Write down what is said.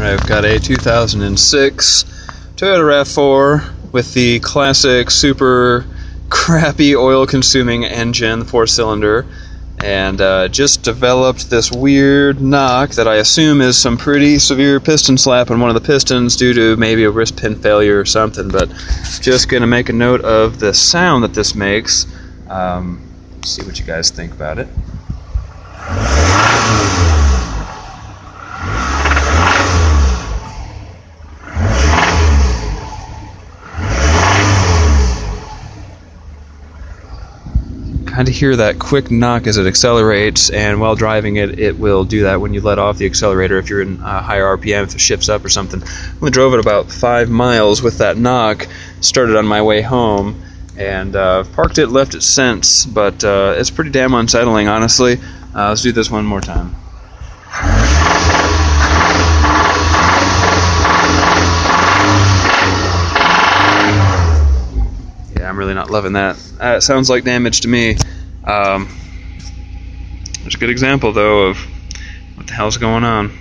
I've got a 2006 Toyota Rav4 with the classic super crappy oil-consuming engine, the 4-cylinder, and just developed this weird knock that I assume is some pretty severe piston slap on one of the pistons due to maybe a wrist pin failure or something, but just going to make a note of the sound that this makes. See what you guys think about it. Kind of hear that quick knock as it accelerates, and while driving it will do that when you let off the accelerator if you're in higher RPM, if it shifts up or something. I only drove it about 5 miles with that knock, started on my way home, and parked it, left it since, but it's pretty damn unsettling, honestly. Let's do this one more time. I'm really not loving that. It sounds like damage to me. There's a good example, though, of what the hell's going on.